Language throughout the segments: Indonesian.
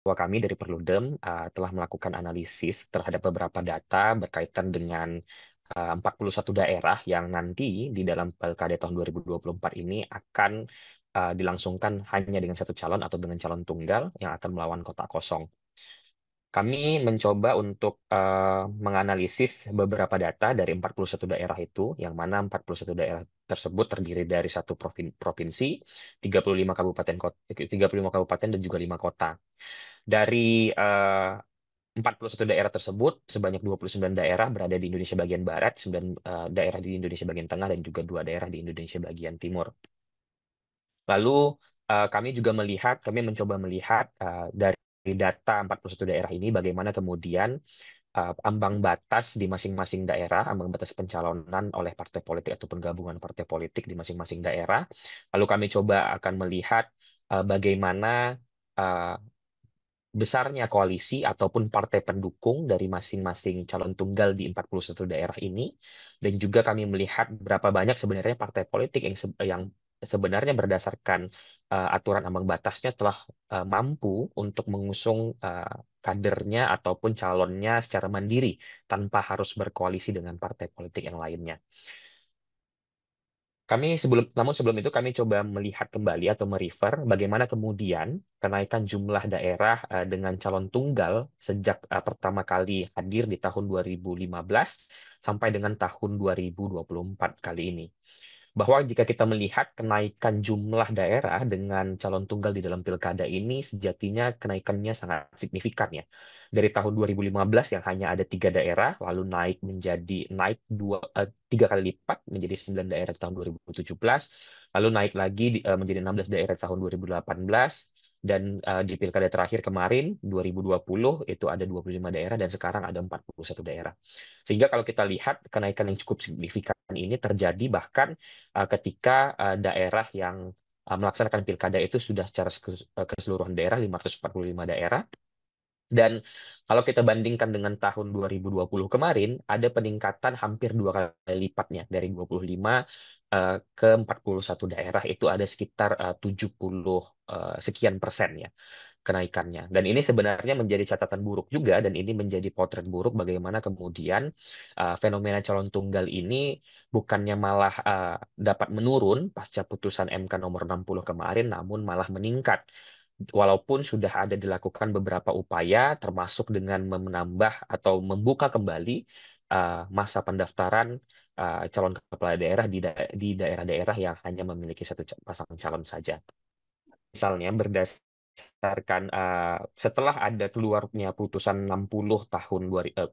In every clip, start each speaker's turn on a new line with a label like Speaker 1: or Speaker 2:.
Speaker 1: Bahwa kami dari Perludem telah melakukan analisis terhadap beberapa data berkaitan dengan 41 daerah yang nanti di dalam Pilkada tahun 2024 ini akan dilangsungkan hanya dengan satu calon atau dengan calon tunggal yang akan melawan kota kosong. Kami mencoba untuk menganalisis beberapa data dari 41 daerah itu, yang mana 41 daerah tersebut terdiri dari satu provinsi, 35 kabupaten, 35 kabupaten dan juga 5 kota. Dari 41 daerah tersebut, sebanyak 29 daerah berada di Indonesia bagian barat, 9 daerah di Indonesia bagian tengah, dan juga 2 daerah di Indonesia bagian timur. Lalu kami mencoba melihat dari data 41 daerah ini bagaimana kemudian ambang batas di masing-masing daerah, ambang batas pencalonan oleh partai politik atau penggabungan partai politik di masing-masing daerah. Lalu kami coba akan melihat bagaimana uh, besarnya koalisi ataupun partai pendukung dari masing-masing calon tunggal di 41 daerah ini. Dan juga kami melihat berapa banyak sebenarnya partai politik yang sebenarnya berdasarkan aturan ambang batasnya telah mampu untuk mengusung kadernya ataupun calonnya secara mandiri tanpa harus berkoalisi dengan partai politik yang lainnya. Namun sebelum itu kami coba melihat kembali atau merefer bagaimana kemudian kenaikan jumlah daerah dengan calon tunggal sejak pertama kali hadir di tahun 2015 sampai dengan tahun 2024 kali ini. Bahwa jika kita melihat kenaikan jumlah daerah dengan calon tunggal di dalam pilkada ini sejatinya kenaikannya sangat signifikan ya. Dari tahun 2015 yang hanya ada 3 daerah, lalu naik 3 kali lipat menjadi 9 daerah di tahun 2017, lalu naik lagi menjadi 16 daerah di tahun 2018, dan di pilkada terakhir kemarin 2020 itu ada 25 daerah dan sekarang ada 41 daerah. Sehingga kalau kita lihat kenaikan yang cukup signifikan ini terjadi bahkan ketika daerah yang melaksanakan pilkada itu sudah secara keseluruhan daerah 545 daerah. Dan kalau kita bandingkan dengan tahun 2020 kemarin, ada peningkatan hampir 2 kali lipatnya dari 25 ke 41 daerah itu ada sekitar 70 sekian persen ya kenaikannya. Dan ini sebenarnya menjadi catatan buruk juga dan ini menjadi potret buruk bagaimana kemudian fenomena calon tunggal ini bukannya malah dapat menurun pasca putusan MK nomor 60 kemarin, namun malah meningkat. Walaupun sudah ada dilakukan beberapa upaya, termasuk dengan menambah atau membuka kembali masa pendaftaran calon kepala daerah di daerah-daerah yang hanya memiliki satu pasang calon saja. Misalnya berdasarkan setelah ada keluarnya putusan 60 tahun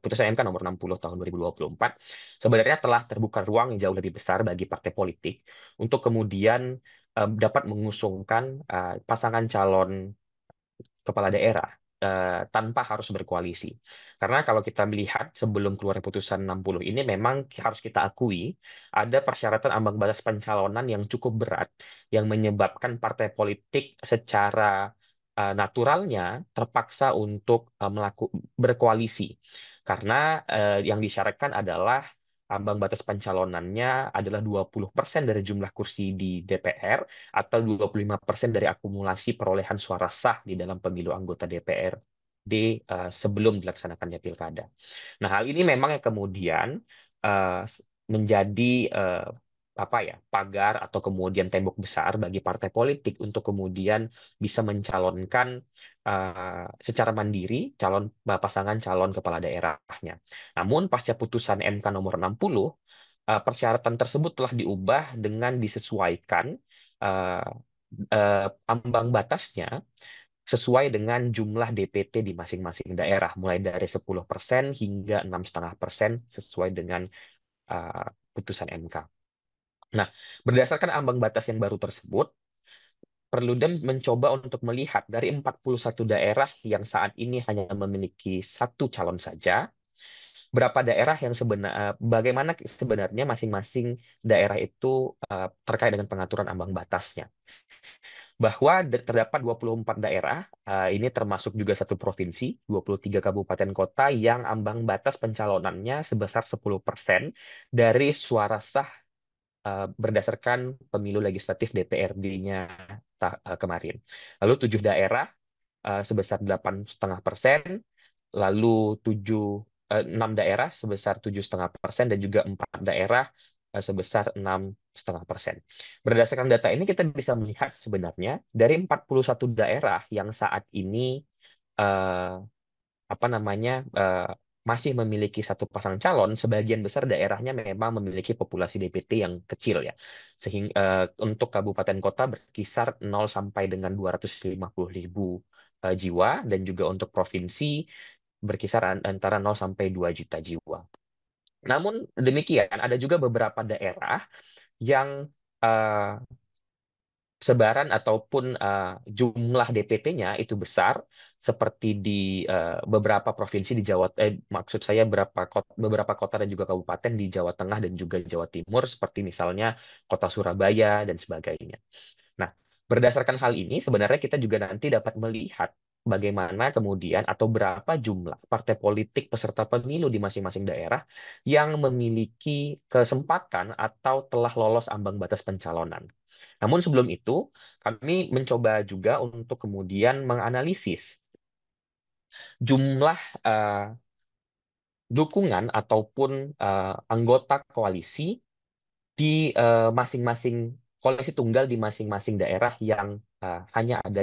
Speaker 1: putusan MK nomor 60 tahun 2024, sebenarnya telah terbuka ruang yang jauh lebih besar bagi partai politik untuk kemudian dapat mengusungkan pasangan calon kepala daerah tanpa harus berkoalisi. Karena kalau kita melihat sebelum keluar putusan 60 ini memang harus kita akui ada persyaratan ambang batas pencalonan yang cukup berat yang menyebabkan partai politik secara naturalnya terpaksa untuk berkoalisi. Karena yang disyaratkan adalah ambang batas pencalonannya adalah 20% dari jumlah kursi di DPR atau 25% dari akumulasi perolehan suara sah di dalam pemilu anggota DPRD sebelum dilaksanakannya pilkada. Nah, hal ini memang yang kemudian menjadi apa ya, pagar atau kemudian tembok besar bagi partai politik untuk kemudian bisa mencalonkan secara mandiri pasangan calon kepala daerahnya. Namun pasca putusan MK nomor 60, persyaratan tersebut telah diubah dengan disesuaikan eh, ambang batasnya sesuai dengan jumlah DPT di masing-masing daerah, mulai dari 10% hingga 6,5% sesuai dengan eh, putusan MK. Nah, berdasarkan ambang batas yang baru tersebut, Perludem mencoba untuk melihat dari 41 daerah yang saat ini hanya memiliki satu calon saja, berapa daerah yang bagaimana sebenarnya masing-masing daerah itu terkait dengan pengaturan ambang batasnya. Bahwa terdapat 24 daerah, ini termasuk juga satu provinsi, 23 kabupaten kota yang ambang batas pencalonannya sebesar 10% dari suara sah berdasarkan pemilu legislatif DPRD-nya kemarin. Lalu 7 daerah sebesar 8,5%, lalu 6 daerah sebesar 7,5%, dan juga 4 daerah sebesar 6,5%. Berdasarkan data ini kita bisa melihat sebenarnya dari 41 daerah yang saat ini eh, apa namanya masih memiliki satu pasang calon, sebagian besar daerahnya memang memiliki populasi DPT yang kecil ya. Sehingga untuk kabupaten kota berkisar 0 sampai dengan 250 ribu jiwa, dan juga untuk provinsi berkisar antara 0 sampai 2 juta jiwa. Namun demikian, ada juga beberapa daerah yang eh, sebaran ataupun jumlah DPT-nya itu besar, seperti di beberapa provinsi di maksud saya beberapa kota dan juga kabupaten di Jawa Tengah dan juga Jawa Timur, seperti misalnya kota Surabaya dan sebagainya. Nah, berdasarkan hal ini sebenarnya kita juga nanti dapat melihat bagaimana kemudian atau berapa jumlah partai politik peserta pemilu di masing-masing daerah yang memiliki kesempatan atau telah lolos ambang batas pencalonan. Namun sebelum itu, kami mencoba juga untuk kemudian menganalisis jumlah eh, dukungan ataupun anggota koalisi di masing-masing koalisi tunggal di masing-masing daerah yang hanya ada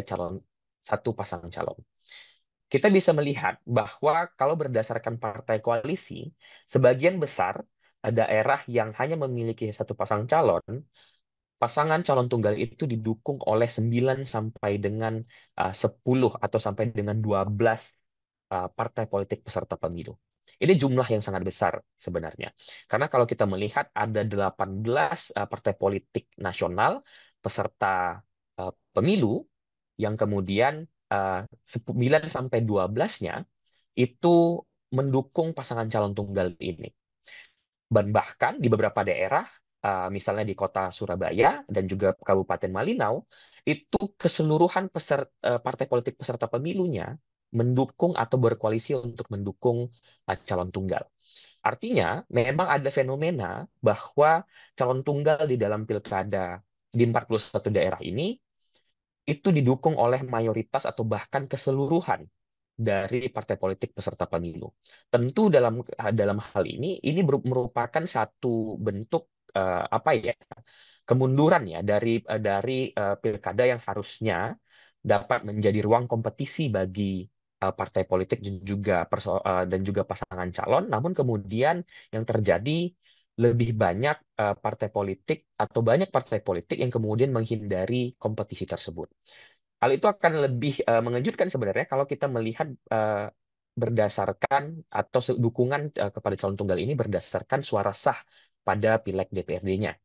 Speaker 1: satu pasang calon. Kita bisa melihat bahwa kalau berdasarkan partai koalisi, sebagian besar daerah yang hanya memiliki satu pasang calon, pasangan calon tunggal itu didukung oleh 9 sampai dengan 10 atau sampai dengan 12 partai politik peserta pemilu. Ini jumlah yang sangat besar sebenarnya. Karena kalau kita melihat ada 18 partai politik nasional peserta pemilu, yang kemudian 9 sampai 12-nya itu mendukung pasangan calon tunggal ini. Dan bahkan di beberapa daerah, misalnya di kota Surabaya dan juga Kabupaten Malinau, itu keseluruhan partai politik peserta pemilunya mendukung atau berkoalisi untuk mendukung calon tunggal. Artinya, memang ada fenomena bahwa calon tunggal di dalam pilkada di 41 daerah ini itu didukung oleh mayoritas atau bahkan keseluruhan dari partai politik peserta pemilu. Tentu dalam hal ini merupakan satu bentuk apa ya, kemunduran ya dari pilkada yang harusnya dapat menjadi ruang kompetisi bagi partai politik dan juga pasangan calon. Namun kemudian yang terjadi lebih banyak banyak partai politik yang kemudian menghindari kompetisi tersebut. Hal itu akan lebih mengejutkan sebenarnya kalau kita melihat berdasarkan atau dukungan kepada calon tunggal ini berdasarkan suara sah pada pileg DPRD-nya.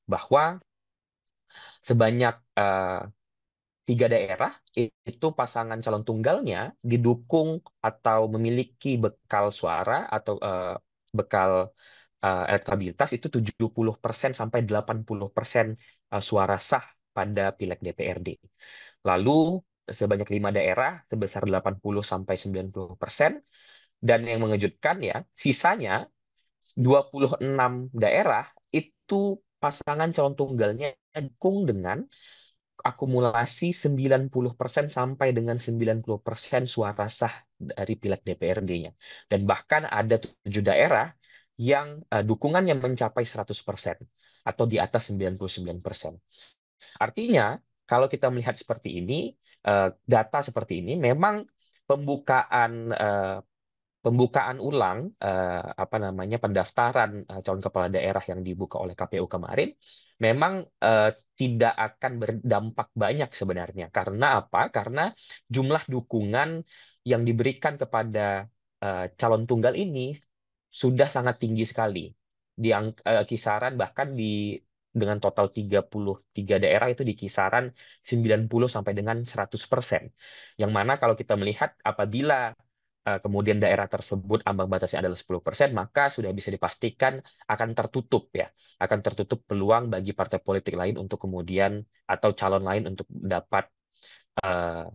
Speaker 1: Bahwa sebanyak 3 daerah itu pasangan calon tunggalnya didukung atau memiliki bekal suara atau bekal elektabilitas itu 70% sampai 80% suara sah pada pileg DPRD. Lalu sebanyak 5 daerah sebesar 80 sampai 90%, dan yang mengejutkan ya, sisanya 26 daerah itu pasangan calon tunggalnya dukung dengan akumulasi 90% sampai dengan 90% suara sah dari pileg DPRD-nya. Dan bahkan ada 7 daerah yang dukungannya mencapai 100% atau di atas 99%. Artinya, kalau kita melihat seperti ini, data seperti ini, memang pembukaan eh, pembukaan ulang apa namanya pendaftaran calon kepala daerah yang dibuka oleh KPU kemarin memang tidak akan berdampak banyak sebenarnya. Karena apa? Karena jumlah dukungan yang diberikan kepada calon tunggal ini sudah sangat tinggi sekali. Kisaran bahkan dengan total 33 daerah itu di kisaran 90 sampai dengan 100%. Yang mana kalau kita melihat apabila kemudian daerah tersebut ambang batasnya adalah 10%, maka sudah bisa dipastikan akan tertutup ya, akan tertutup peluang bagi partai politik lain untuk kemudian atau calon lain untuk dapat eh,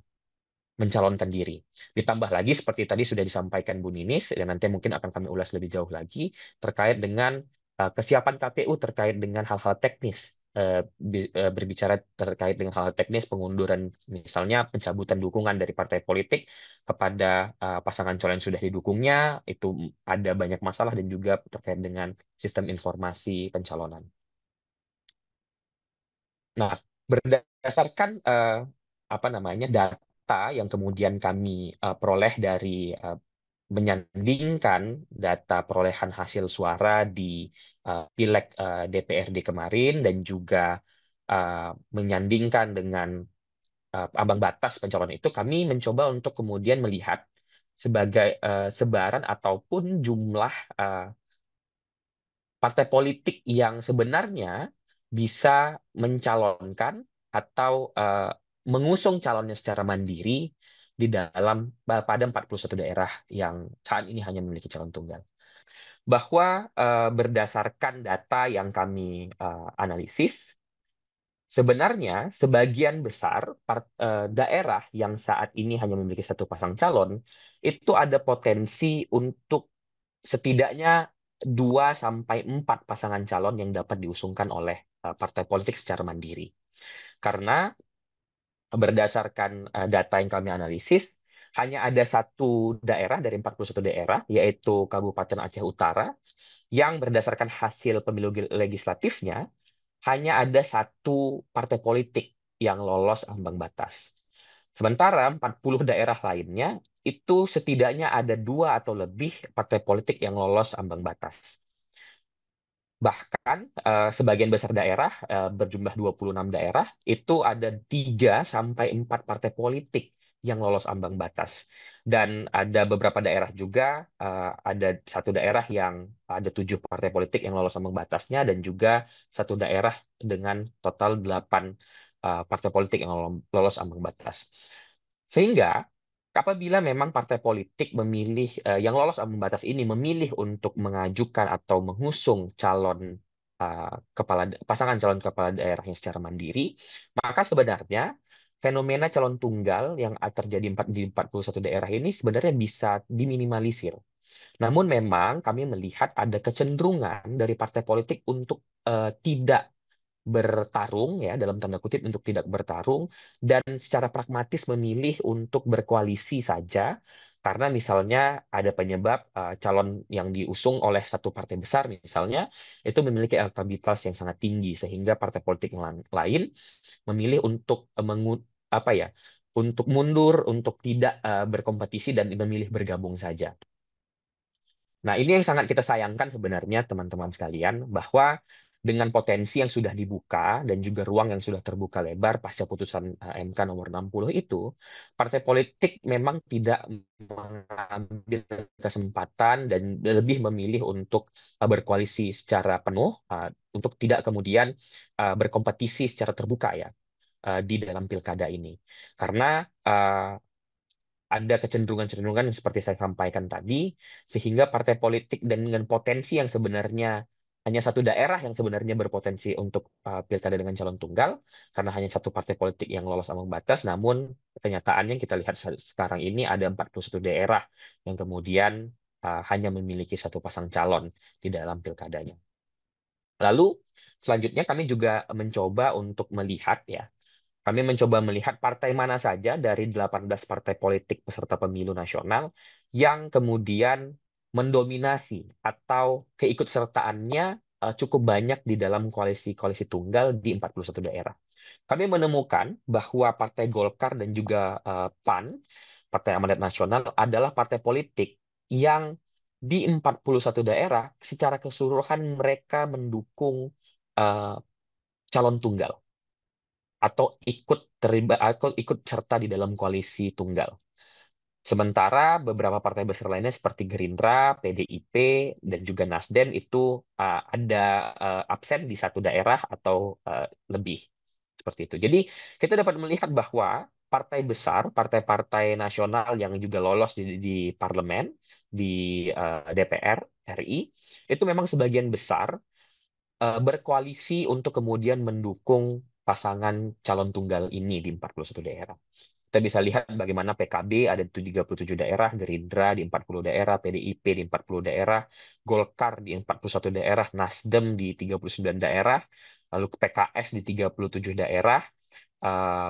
Speaker 1: mencalonkan diri. Ditambah lagi seperti tadi sudah disampaikan Bu Ninis, dan nanti mungkin akan kami ulas lebih jauh lagi terkait dengan kesiapan KPU terkait dengan hal-hal teknis berbicara terkait dengan hal teknis pengunduran, misalnya pencabutan dukungan dari partai politik kepada pasangan calon yang sudah didukungnya, itu ada banyak masalah dan juga terkait dengan sistem informasi pencalonan. Nah, berdasarkan apa namanya data yang kemudian kami peroleh dari menyandingkan data perolehan hasil suara di Pileg DPRD kemarin dan juga uh, menyandingkan dengan ambang batas pencalonan itu, kami mencoba untuk kemudian melihat sebagai sebaran ataupun jumlah uh, partai politik yang sebenarnya bisa mencalonkan atau mengusung calonnya secara mandiri di dalam pada 41 daerah yang saat ini hanya memiliki calon tunggal. Bahwa berdasarkan data yang kami analisis, sebenarnya sebagian besar daerah yang saat ini hanya memiliki satu pasang calon itu ada potensi untuk setidaknya 2 sampai 4 pasangan calon yang dapat diusungkan oleh partai politik secara mandiri. Karena berdasarkan data yang kami analisis, hanya ada satu daerah dari 41 daerah, yaitu Kabupaten Aceh Utara, yang berdasarkan hasil pemilu legislatifnya, hanya ada satu partai politik yang lolos ambang batas. Sementara 40 daerah lainnya itu setidaknya ada 2 atau lebih partai politik yang lolos ambang batas. Bahkan sebagian besar daerah, berjumlah 26 daerah, itu ada 3 sampai 4 partai politik yang lolos ambang batas. Dan ada beberapa daerah juga, ada satu daerah yang ada 7 partai politik yang lolos ambang batasnya, dan juga satu daerah dengan total 8 partai politik yang lolos ambang batas. Sehingga apabila memang partai politik memilih yang lolos ambang batas ini memilih untuk mengajukan atau mengusung calon pasangan calon kepala daerahnya secara mandiri, maka sebenarnya fenomena calon tunggal yang terjadi di 41 daerah ini sebenarnya bisa diminimalisir. Namun memang kami melihat ada kecenderungan dari partai politik untuk tidak bertarung, ya dalam tanda kutip, untuk tidak bertarung dan secara pragmatis memilih untuk berkoalisi saja, karena misalnya ada penyebab calon yang diusung oleh satu partai besar misalnya itu memiliki elektabilitas yang sangat tinggi, sehingga partai politik yang lain memilih untuk apa ya, untuk mundur, untuk tidak berkompetisi dan memilih bergabung saja. Nah, ini yang sangat kita sayangkan sebenarnya, teman-teman sekalian, bahwa dengan potensi yang sudah dibuka dan juga ruang yang sudah terbuka lebar pasca putusan MK nomor 60 itu, partai politik memang tidak mengambil kesempatan dan lebih memilih untuk berkoalisi secara penuh, untuk tidak kemudian berkompetisi secara terbuka, ya, di dalam pilkada ini. Karena ada kecenderungan-kecenderungan yang seperti saya sampaikan tadi, sehingga partai politik dan dengan potensi yang sebenarnya hanya satu daerah yang sebenarnya berpotensi untuk pilkada dengan calon tunggal, karena hanya satu partai politik yang lolos ambang batas, namun kenyataannya kita lihat sekarang ini ada 41 daerah yang kemudian hanya memiliki satu pasang calon di dalam pilkadanya. Lalu selanjutnya kami juga mencoba untuk melihat, ya, kami mencoba melihat partai mana saja dari 18 partai politik peserta pemilu nasional yang kemudian mendominasi atau keikutsertaannya cukup banyak di dalam koalisi-koalisi tunggal di 41 daerah. Kami menemukan bahwa Partai Golkar dan juga PAN, Partai Amanat Nasional, adalah partai politik yang di 41 daerah secara keseluruhan mereka mendukung eh, calon tunggal atau ikut terlibat atau ikut serta di dalam koalisi tunggal. Sementara beberapa partai besar lainnya seperti Gerindra, PDIP, dan juga Nasdem itu ada absen di satu daerah atau lebih seperti itu. Jadi kita dapat melihat bahwa partai besar, partai-partai nasional yang juga lolos di parlemen, di DPR RI, itu memang sebagian besar berkoalisi untuk kemudian mendukung pasangan calon tunggal ini di 41 daerah. Kita bisa lihat bagaimana PKB ada di 37 daerah, Gerindra di 40 daerah, PDIP di 40 daerah, Golkar di 41 daerah, Nasdem di 39 daerah, lalu PKS di 37 daerah,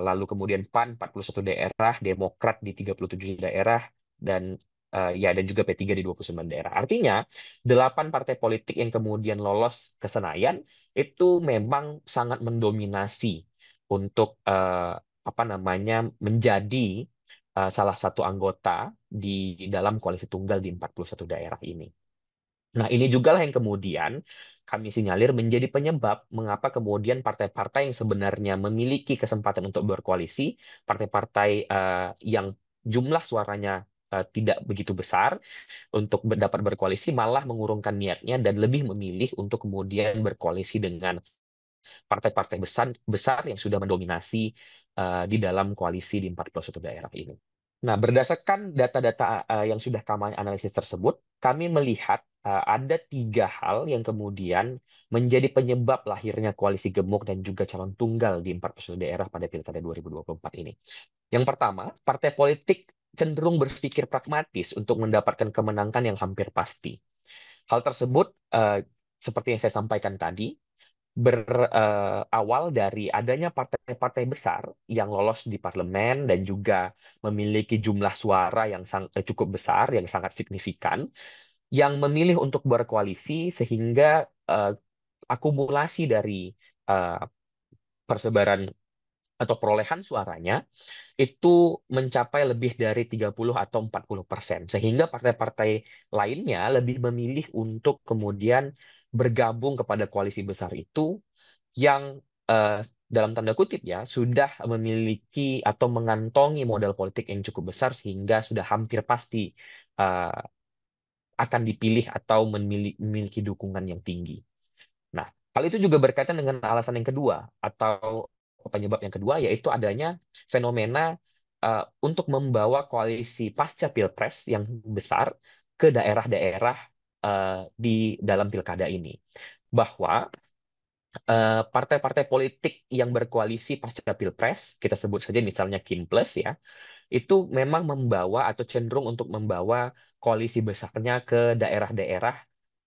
Speaker 1: lalu kemudian PAN 41 daerah, Demokrat di 37 daerah, dan dan juga P3 di 29 daerah. Artinya, 8 partai politik yang kemudian lolos ke Senayan itu memang sangat mendominasi untuk apa namanya menjadi salah satu anggota di dalam koalisi tunggal di 41 daerah ini. Nah, ini juga lah yang kemudian kami sinyalir menjadi penyebab mengapa kemudian partai-partai yang sebenarnya memiliki kesempatan untuk berkoalisi, partai-partai yang jumlah suaranya tidak begitu besar untuk dapat berkoalisi, malah mengurungkan niatnya dan lebih memilih untuk kemudian berkoalisi dengan partai-partai besar besar yang sudah mendominasi di dalam koalisi di 41 daerah ini. Nah, berdasarkan data-data yang sudah kami analisis tersebut, kami melihat ada 3 hal yang kemudian menjadi penyebab lahirnya koalisi gemuk dan juga calon tunggal di 41 daerah pada Pilkada 2024 ini. Yang pertama, partai politik cenderung berpikir pragmatis untuk mendapatkan kemenangan yang hampir pasti. Hal tersebut, seperti yang saya sampaikan tadi, berawal dari adanya partai-partai besar yang lolos di parlemen dan juga memiliki jumlah suara yang cukup besar, yang sangat signifikan, yang memilih untuk berkoalisi sehingga akumulasi dari eh, persebaran atau perolehan suaranya itu mencapai lebih dari 30 atau 40%. Sehingga partai-partai lainnya lebih memilih untuk kemudian bergabung kepada koalisi besar itu yang dalam tanda kutip ya sudah memiliki atau mengantongi modal politik yang cukup besar sehingga sudah hampir pasti eh, akan dipilih atau memiliki dukungan yang tinggi. Nah, hal itu juga berkaitan dengan alasan yang kedua atau penyebab yang kedua yaitu adanya fenomena untuk membawa koalisi pasca Pilpres yang besar ke daerah-daerah di dalam pilkada ini. Bahwa partai-partai politik yang berkoalisi pasca Pilpres, kita sebut saja misalnya Kim Plus ya, itu memang membawa atau cenderung untuk membawa koalisi besarnya ke daerah-daerah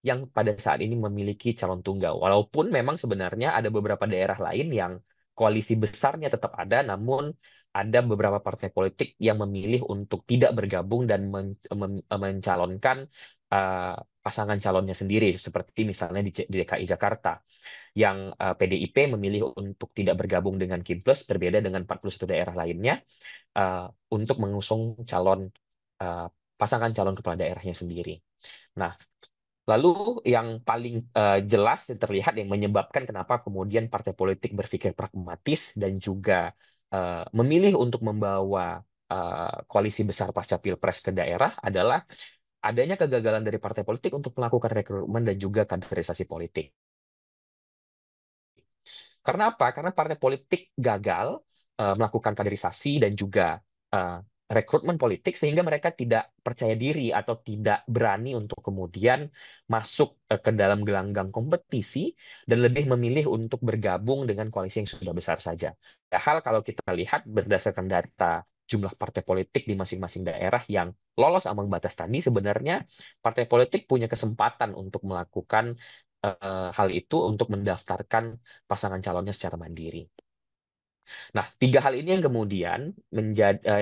Speaker 1: yang pada saat ini memiliki calon tunggal. Walaupun memang sebenarnya ada beberapa daerah lain yang koalisi besarnya tetap ada, namun ada beberapa partai politik yang memilih untuk tidak bergabung dan mencalonkan uh, pasangan calonnya sendiri, seperti misalnya di DKI Jakarta yang PDIP memilih untuk tidak bergabung dengan Kim Plus, berbeda dengan 41 daerah lainnya uh, untuk mengusung uh, pasangan calon kepala daerahnya sendiri. Nah, lalu yang paling jelas dan terlihat yang menyebabkan kenapa kemudian partai politik berpikir pragmatis dan juga memilih untuk membawa koalisi besar pasca Pilpres ke daerah adalah adanya kegagalan dari partai politik untuk melakukan rekrutmen dan juga kaderisasi politik. Karena apa? Karena partai politik gagal melakukan kaderisasi dan juga eh, rekrutmen politik sehingga mereka tidak percaya diri atau tidak berani untuk kemudian masuk ke dalam gelanggang kompetisi dan lebih memilih untuk bergabung dengan koalisi yang sudah besar saja. Padahal kalau kita lihat berdasarkan data jumlah partai politik di masing-masing daerah yang lolos ambang batas tadi, sebenarnya partai politik punya kesempatan untuk melakukan hal itu untuk mendaftarkan pasangan calonnya secara mandiri. Nah, 3 hal ini yang kemudian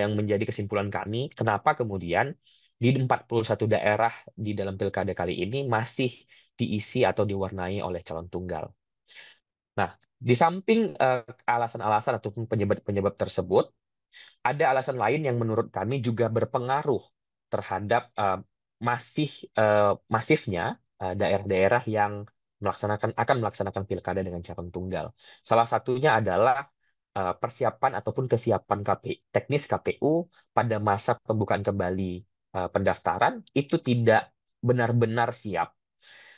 Speaker 1: yang menjadi kesimpulan kami, kenapa kemudian di 41 daerah di dalam pilkada kali ini masih diisi atau diwarnai oleh calon tunggal. Nah, di samping alasan-alasan ataupun penyebab-penyebab tersebut, ada alasan lain yang menurut kami juga berpengaruh terhadap masifnya daerah-daerah yang akan melaksanakan pilkada dengan calon tunggal. Salah satunya adalah persiapan ataupun kesiapan teknis KPU pada masa pembukaan kembali pendaftaran itu tidak benar-benar siap,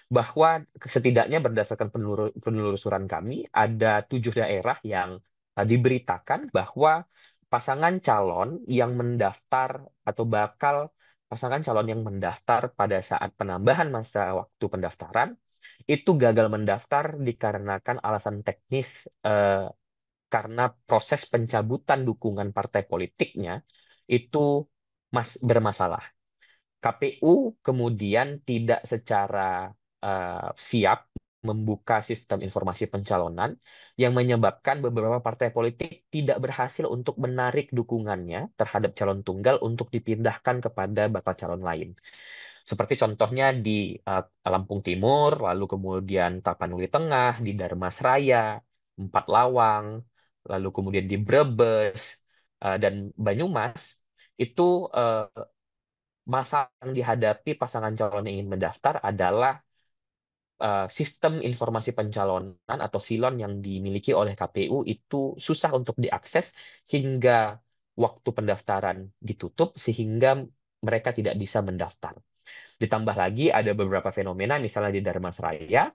Speaker 1: bahwa setidaknya berdasarkan penelusuran kami ada 7 daerah yang diberitakan bahwa pasangan calon yang mendaftar atau bakal pasangan calon yang mendaftar pada saat penambahan masa waktu pendaftaran itu gagal mendaftar dikarenakan alasan teknis karena proses pencabutan dukungan partai politiknya itu bermasalah. KPU kemudian tidak secara siap membuka sistem informasi pencalonan yang menyebabkan beberapa partai politik tidak berhasil untuk menarik dukungannya terhadap calon tunggal untuk dipindahkan kepada bakal calon lain. Seperti contohnya di Lampung Timur, lalu kemudian Tapanuli Tengah, di Darmasraya, Empat Lawang, lalu kemudian di Brebes dan Banyumas, itu masalah yang dihadapi pasangan calon yang ingin mendaftar adalah sistem informasi pencalonan atau silon yang dimiliki oleh KPU itu susah untuk diakses hingga waktu pendaftaran ditutup sehingga mereka tidak bisa mendaftar. Ditambah lagi ada beberapa fenomena misalnya di Dharmasraya,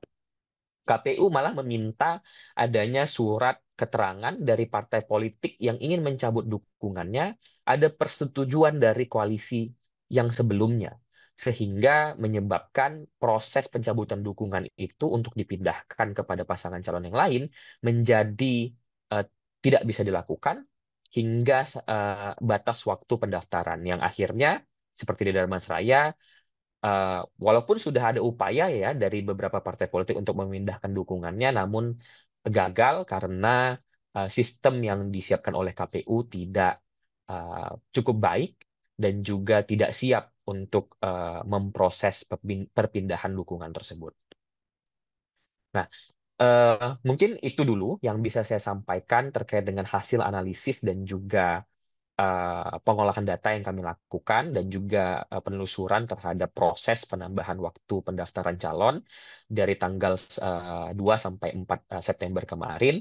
Speaker 1: KPU malah meminta adanya surat keterangan dari partai politik yang ingin mencabut dukungannya, ada persetujuan dari koalisi yang sebelumnya, sehingga menyebabkan proses pencabutan dukungan itu untuk dipindahkan kepada pasangan calon yang lain menjadi eh, tidak bisa dilakukan hingga batas waktu pendaftaran yang akhirnya seperti di Dharmasraya walaupun sudah ada upaya ya dari beberapa partai politik untuk memindahkan dukungannya, namun gagal karena sistem yang disiapkan oleh KPU tidak cukup baik dan juga tidak siap untuk memproses perpindahan dukungan tersebut. Nah, mungkin itu dulu yang bisa saya sampaikan terkait dengan hasil analisis dan juga pengolahan data yang kami lakukan dan juga penelusuran terhadap proses penambahan waktu pendaftaran calon dari tanggal 2 sampai 4 September kemarin.